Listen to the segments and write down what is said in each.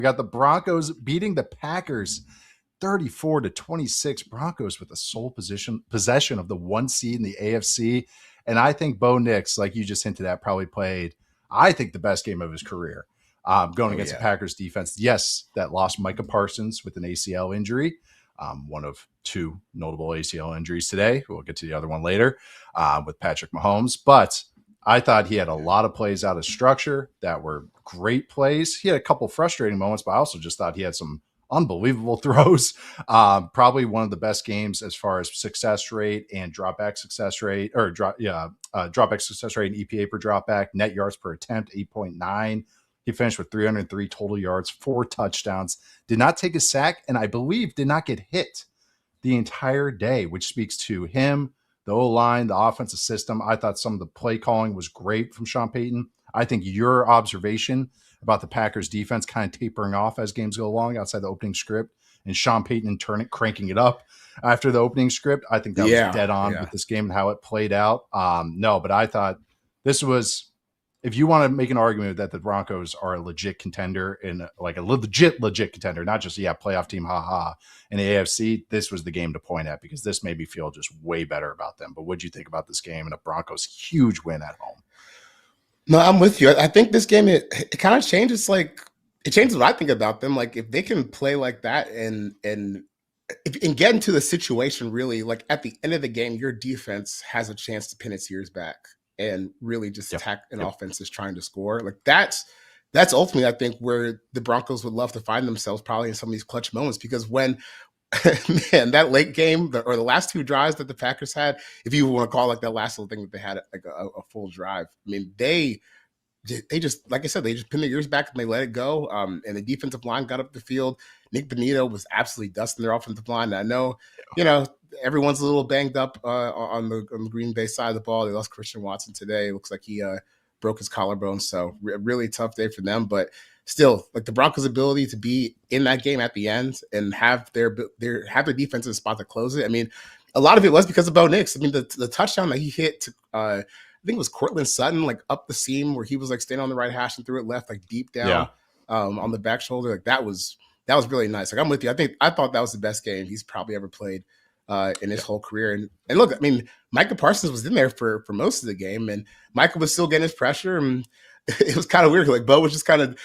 We got the Broncos beating the Packers 34-26. Broncos with the sole possession of the 1 seed in the AFC. And I think Bo Nix, like you just hinted at, probably played, I think, the best game of his career going against the Packers defense. Yes, that lost Micah Parsons with an ACL injury. One of 2 notable ACL injuries today. We'll get to the other one later with Patrick Mahomes. But I thought he had a lot of plays out of structure that were great plays. He had a couple frustrating moments, but I also just thought he had some unbelievable throws. Probably one of the best games as far as success rate and dropback success rate, or dropback success rate and EPA per dropback, net yards per attempt, 8.9. He finished with 303 total yards, 4 touchdowns, did not take a sack, and I believe did not get hit the entire day, which speaks to him, the O-line, the offensive system. I thought some of the play calling was great from Sean Payton. I think your observation about the Packers defense kind of tapering off as games go along outside the opening script and Sean Payton in turn cranking it up after the opening script, I think that was dead on with this game and how it played out. No, but I thought this was, if you want to make an argument that the Broncos are a legit contender and like a legit contender, not just, playoff team, in the AFC, this was the game to point at because this made me feel just way better about them. But what'd you think about this game and a Broncos huge win at home? No, I'm with you. I think this game, it kind of changes, it changes what I think about them. Like if they can play like that and get into the situation, really, like at the end of the game, your defense has a chance to pin its ears back and really just attack an offense that's trying to score. Like that's ultimately, I think, where the Broncos would love to find themselves probably in some of these clutch moments, because when that late game or the last 2 drives that the Packers had, if you want to call like that last little thing that they had like a full drive, I mean, they just, like I said, they just pinned their ears back and they let it go. And the defensive line got up the field. Nick Bonito was absolutely dusting their offensive line. I know, everyone's a little banged up on the Green Bay side of the ball. They lost Christian Watson today. It looks like he broke his collarbone. So really tough day for them. But still, like the Broncos' ability to be in that game at the end and have their defensive spot to close it. I mean, a lot of it was because of Bo Nix. I mean, the touchdown that he hit, I think it was Courtland Sutton, like up the seam where he was like standing on the right hash and threw it left, like deep down on the back shoulder. Like that was really nice. Like I'm with you. I thought that was the best game he's probably ever played in his whole career. And look, I mean, Micah Parsons was in there for most of the game, and Micah was still getting his pressure, and it was kind of weird. Like Bo was just kind of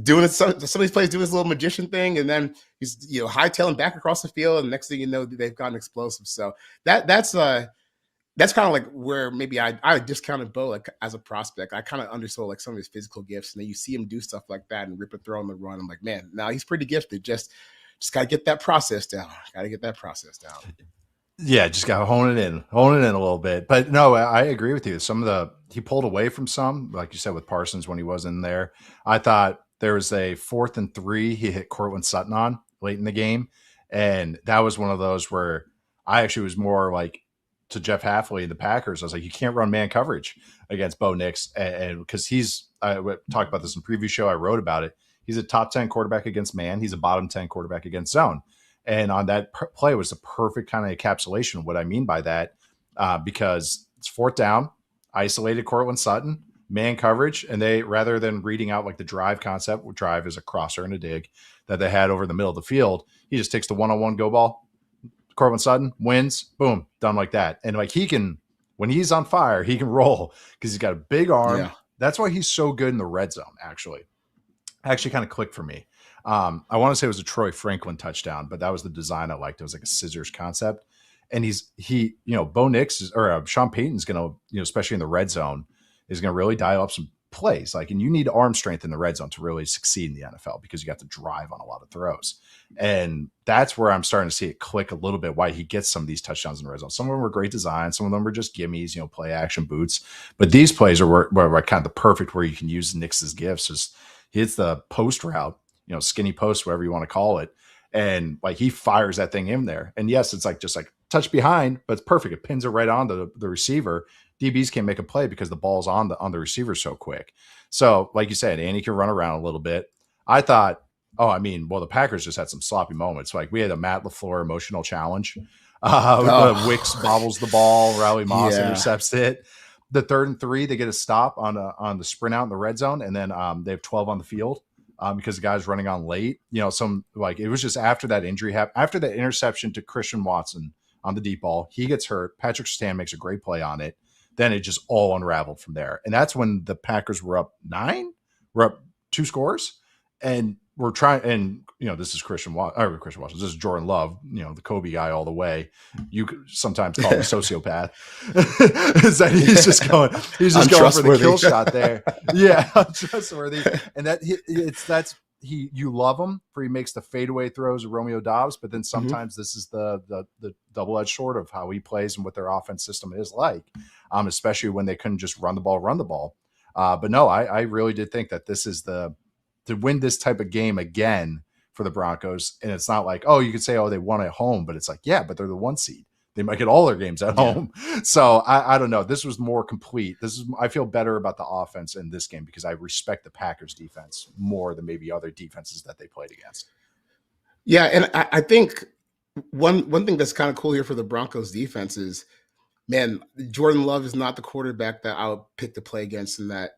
doing some of these plays, doing his little magician thing, and then he's hightailing back across the field, and next thing you know, they've gotten explosive. So that's kind of like where maybe I discounted Bo like as a prospect. I kind of undersold like some of his physical gifts, and then you see him do stuff like that and rip a throw on the run. I'm like, man, now he's pretty gifted. Just got to get that process down. Yeah, just got to hone it in a little bit. But no, I agree with you. He pulled away from some, like you said, with Parsons when he was in there. I thought there was a 4th and 3 he hit Courtland Sutton on late in the game. And that was one of those where I actually was more like to Jeff Hafley and the Packers. I was like, you can't run man coverage against Bo Nix. And because I talked about this in the preview show, I wrote about it. He's a top 10 quarterback against man. He's a bottom 10 quarterback against zone. And on that play was the perfect kind of encapsulation of what I mean by that, because it's 4th down, isolated Courtland Sutton, man coverage, and they, rather than reading out like the drive concept, where drive is a crosser and a dig that they had over the middle of the field, he just takes the one-on-one go ball. Courtland Sutton wins, boom, done like that. And like he can, when he's on fire, he can roll because he's got a big arm. Yeah. That's why he's so good in the red zone, actually kind of clicked for me. I want to say it was a Troy Franklin touchdown, but that was the design I liked. It was like a scissors concept. And Bo Nix or Sean Payton's going to, especially in the red zone, is going to really dial up some plays. And you need arm strength in the red zone to really succeed in the NFL because you got to drive on a lot of throws. And that's where I'm starting to see it click a little bit, why he gets some of these touchdowns in the red zone. Some of them were great design. Some of them were just gimmies, play action boots. But these plays were kind of the perfect where you can use Nix's gifts. He hits the post route, skinny post, whatever you want to call it. And like he fires that thing in there. And yes, it's like just like touch behind, but it's perfect. It pins it right on the receiver. DBs can't make a play because the ball's on the receiver so quick. So like you said, Andy can run around a little bit. I thought, the Packers just had some sloppy moments. Like we had a Matt LaFleur emotional challenge. Wicks bobbles the ball. Riley Moss intercepts it. The 3rd and 3, they get a stop on the sprint out in the red zone. And then they have 12 on the field. because the guy's running on late. You know, it was just after that injury happened, after that interception to Christian Watson on the deep ball, he gets hurt. Patrick Surtain makes a great play on it. Then it just all unraveled from there. And that's when the Packers were up 9. We're up 2 scores. And we're trying, and this is Christian Watson. This is Jordan Love, the Kobe guy all the way. You could sometimes call him a sociopath. Is that he's just going for the kill shot there. Yeah, untrustworthy. And you love him for he makes the fadeaway throws of Romeo Dobbs, but then sometimes this is the double-edged sword of how he plays and what their offense system is like, especially when they couldn't just run the ball. But no, I really did think that this is to win this type of game again for the Broncos. And it's not like, you could say, they won at home, but it's like, yeah, but they're the 1 seed. They might get all their games at home. So I don't know. This was more complete. I feel better about the offense in this game because I respect the Packers defense more than maybe other defenses that they played against. Yeah. And I think one thing that's kind of cool here for the Broncos defense is, man, Jordan Love is not the quarterback that I would pick to play against in that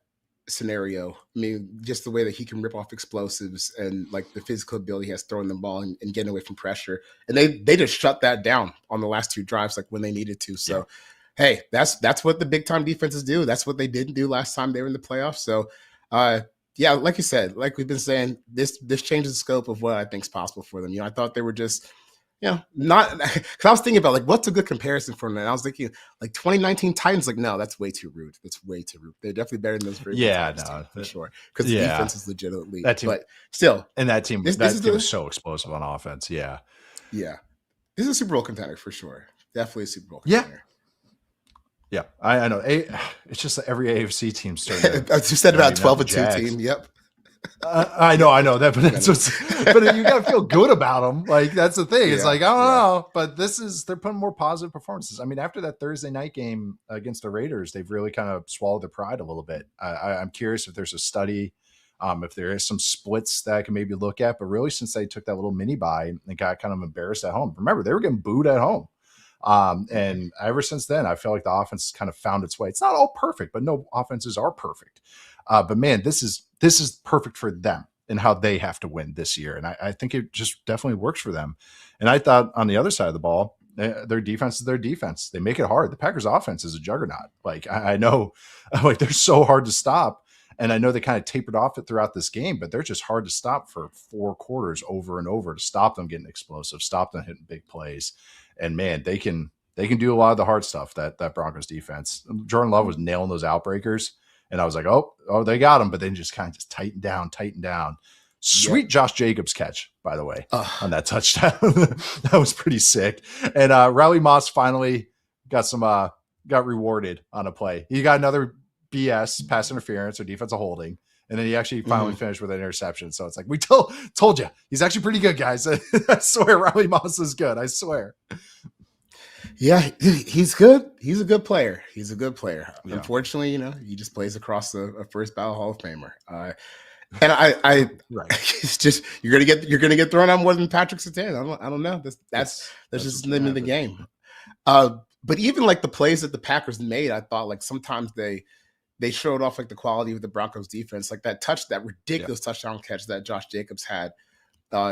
scenario. I mean, just the way that he can rip off explosives and like the physical ability he has throwing the ball and getting away from pressure. And they just shut that down on the last 2 drives, like when they needed to. So, hey, that's what the big time defenses do. That's what they didn't do last time they were in the playoffs. So, yeah, like you said, like we've been saying, this changes the scope of what I think is possible for them. I thought they were just, not because I was thinking about like what's a good comparison for them. And I was thinking like 2019 Titans. Like, no, that's way too rude. That's way too rude. They're definitely better than those. For sure. Because the defense is legitimately that team, but still, and that team was so explosive on offense. Yeah. This is a Super Bowl contender for sure. Definitely a Super Bowl contender. Yeah, I know. It's just that every AFC team starting. You said about 12-2 team. Yep. I know that, but you got to feel good about them. Like that's the thing. It's like I don't know, but they're putting more positive performances. I mean, after that Thursday night game against the Raiders, they've really kind of swallowed their pride a little bit. I'm curious if there's a study, if there is some splits that I can maybe look at. But really, since they took that little mini bye and got kind of embarrassed at home, remember they were getting booed at home. And ever since then, I feel like the offense has kind of found its way. It's not all perfect, but no offenses are perfect. But man, this is perfect for them and how they have to win this year. And I think it just definitely works for them. And I thought on the other side of the ball, their defense is their defense. They make it hard. The Packers offense is a juggernaut. Like I know, like they're so hard to stop. And I know they kind of tapered off it throughout this game, but they're just hard to stop for 4 quarters over and over to stop them getting explosive, stop them hitting big plays. And man, they can do a lot of the hard stuff that Broncos defense. Jordan Love was nailing those outbreakers. And I was like, oh, they got him, but then just kind of just tighten down. Sweet Josh Jacobs catch, by the way, on that touchdown. That was pretty sick. And Riley Moss finally got rewarded on a play. He got another BS pass interference or defensive holding. And then he actually finally finished with an interception. So it's like, we told you, he's actually pretty good, guys. I swear Riley Moss is good. I swear. Yeah, he's good. He's a good player. Yeah. Unfortunately, he just plays across a first ballot Hall of Famer. And I right. It's just you're gonna get thrown out more than Patrick Surtain. I don't know. That's just the name of the game. But even like the plays that the Packers made, I thought like sometimes they showed off like the quality of the Broncos defense, like that ridiculous touchdown catch that Josh Jacobs had.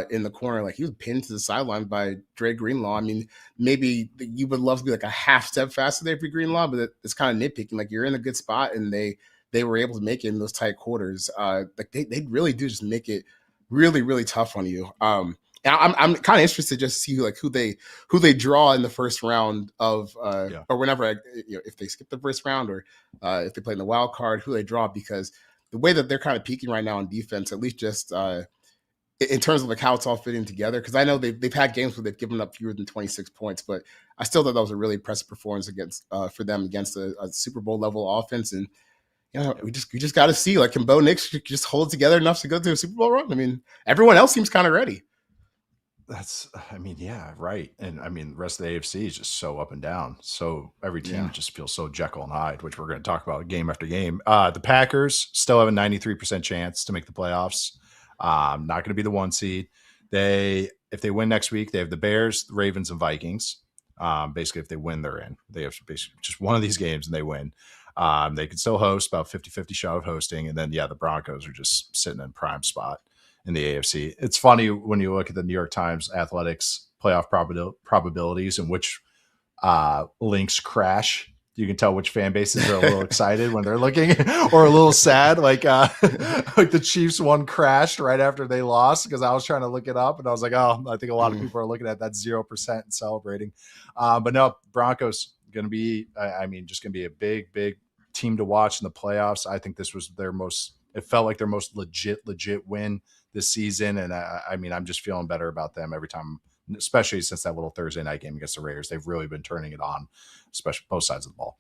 In the corner, like he was pinned to the sideline by Dre Greenlaw. I mean, maybe you would love to be like a half step faster there for Greenlaw, but it's kind of nitpicking. Like you're in a good spot, and they were able to make it in those tight quarters. Like they really do just make it really, really tough on you. And I'm kind of interested just to see like who they draw in the first round of or whenever if they skip the first round or if they play in the wild card, who they draw, because the way that they're kind of peaking right now on defense, at least just in terms of like how it's all fitting together, because I know they've had games where they've given up fewer than 26 points, but I still thought that was a really impressive performance for them against a Super Bowl level offense. And we just got to see, like, can Bo Nix just hold together enough to go to a Super Bowl run? I mean, everyone else seems kind of ready. Yeah, right. And I mean, the rest of the AFC is just so up and down. So every team just feels so Jekyll and Hyde, which we're going to talk about game after game. The Packers still have a 93% chance to make the playoffs. Not going to be the 1 seed. If they win next week, they have the Bears, the Ravens, and Vikings. Basically, if they win, they're in. They have basically just one of these games and they win. They can still host, about 50-50 shot of hosting. And then, the Broncos are just sitting in prime spot. in the AFC. It's funny when you look at the New York Times Athletics playoff probabilities and which links crash. You can tell which fan bases are a little excited when they're looking or a little sad. Like like the Chiefs one crashed right after they lost because I was trying to look it up and I was like, oh, I think a lot of people are looking at that 0% and celebrating. But no, Broncos going to be, just going to be a big, big team to watch in the playoffs. I think this was it felt like their most legit win this season. And I'm just feeling better about them every time, especially since that little Thursday night game against the Raiders. They've really been turning it on, especially both sides of the ball.